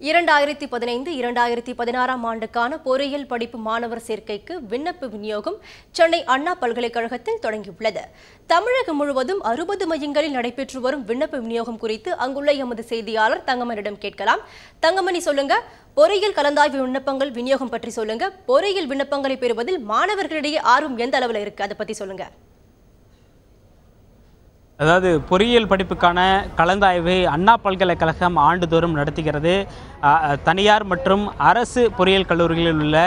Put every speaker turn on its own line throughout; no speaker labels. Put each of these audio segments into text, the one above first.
2015-2016 ஆண்டுக்கான பொறியியல் படிப்பு மாணவர் சேர்க்கைக்கு விண்ணப்ப விநியோகம் சென்னை அண்ணா பல்கலைக்கழகத்தில் தொடங்கியுள்ளது. தமிழகம் முழுவதும் 60 மையங்களில் நடைபெற்று வரும் விண்ணப்ப விநியோகம் குறித்து அங்குள்ள எமது செய்தியாளர் தங்கமணியிடம் கேட்கலாம். தங்கமணி, சொல்லுங்க, பொறியியல் கலந்தாய்வு விண்ணப்பங்கள் விநியோகம் பற்றி சொல்லுங்க. பொறியியல் விண்ணப்பங்களை பெறுவதில் மாணவர்களிடையே ஆர்வம் எந்த அளவில் இருக்கு, அதை பத்தி சொல்லுங்க.
அதாவது பொறியியல் படிப்புக்கான கலந்தாய்வை அண்ணா பல்கலைக்கழகம் ஆண்டுதோறும் நடத்துகிறது. தனியார் மற்றும் அரசு பொறியியல் கல்லூரிகளில் உள்ள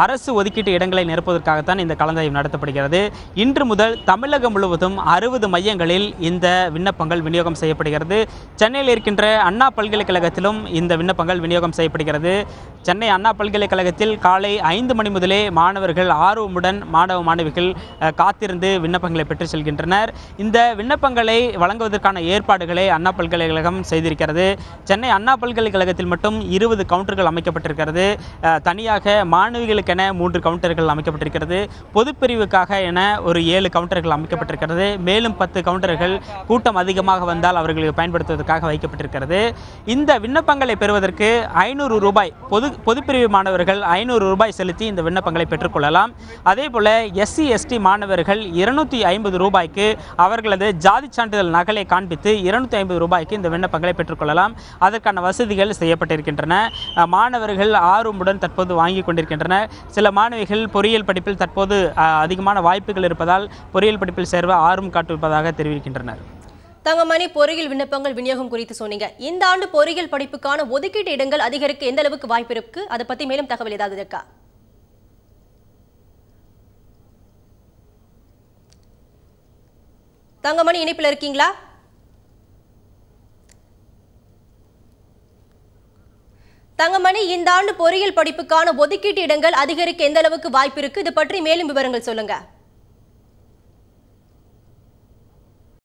அரசு ஒதுக்கீட்டு இடங்களை நிரப்புவதற்காகத்தான் இந்த கலந்தாய்வு நடத்தப்படுகிறது. இன்று முதல் தமிழகம் முழுவதும் 60 மையங்களில் இந்த விண்ணப்பங்கள் விநியோகம் செய்யப்படுகிறது. சென்னையில் இருக்கின்ற அண்ணா பல்கலைக்கழகத்திலும் இந்த விண்ணப்பங்கள் விநியோகம் செய்யப்படுகிறது. சென்னை அண்ணா பல்கலைக்கழகத்தில் காலை 5 மணி முதலே மாணவர்கள் ஆர்வமுடன் மாணவிகள் காத்திருந்து விண்ணப்பங்களை பெற்று செல்கின்றனர். இந்த விண்ணப்பங்களை வழங்குவதற்கான ஏற்பாடுகளை அண்ணா பல்கலைக்கழகம் செய்திருக்கிறது. சென்னை அண்ணா பல்கலைக்கழகத்தில் மட்டும் 20 கவுண்டர்கள் அமைக்கப்பட்டிருக்கிறது. தனியாக மாணவிகளுக்கென 3 கவுண்டர்கள் அமைக்கப்பட்டிருக்கிறது. பொதுப்பிரிவுக்காக என ஒரு 7 கவுண்டர்கள் அமைக்கப்பட்டிருக்கிறது. மேலும் 10 கவுண்டர்கள் கூட்டம் அதிகமாக வந்தால் அவர்களுக்கு பயன்படுத்துவதற்காக வைக்கப்பட்டிருக்கிறது. இந்த விண்ணப்பங்களை பெறுவதற்கு 500 ரூபாய் பொதுப்பிரிவு மாணவர்கள் 500 ரூபாய் செலுத்தி இந்த விண்ணப்பங்களை பெற்றுக்கொள்ளலாம். அதேபோல SC ST மாணவர்கள் 250 ரூபாய்க்கு அவர்களது ஜாதி சான்றிதழ் நகலை காண்பித்து 250 ரூபாய்க்கு இந்த விண்ணப்பங்களை பெற்றுக்கொள்ளலாம். அதற்கான வசதிகள் செய்யப்பட்டிருக்கின்றன. மாணவர்கள் ஆர்வமுடன் தற்போது வாங்கிக் கொண்டிருக்கின்றனர். சில மாணவிகள் பொறியியல் படிப்பில் தற்போது அதிகமான வாய்ப்புகள் இருப்பதால் பொறியியல் படிப்பில் சேர்வ ஆர்வம் காட்டியிருப்பதாக தெரிவிக்கின்றனர்.
தங்கமணி, பொறியியல் விண்ணப்பங்கள் விநியோகம் குறித்து சொன்னீங்க. இந்த ஆண்டு பொறியியல் படிப்புக்கான ஒதுக்கீட்டு இடங்கள் அதிகரிக்க எந்த அளவுக்கு வாய்ப்பு இருக்கு, அதை பத்தி மேலும் தகவல் ஏதாவது இருக்கா? தங்கமணி, இணைப்பில் இருக்கீங்களா? தங்கமணி, இந்த ஆண்டு பொறியியல் படிப்புக்கான ஒதுக்கீட்டு இடங்கள் அதிகரிக்க எந்த அளவுக்கு வாய்ப்பு இருக்கு, இது பற்றி மேலும் விவரங்கள் சொல்லுங்க.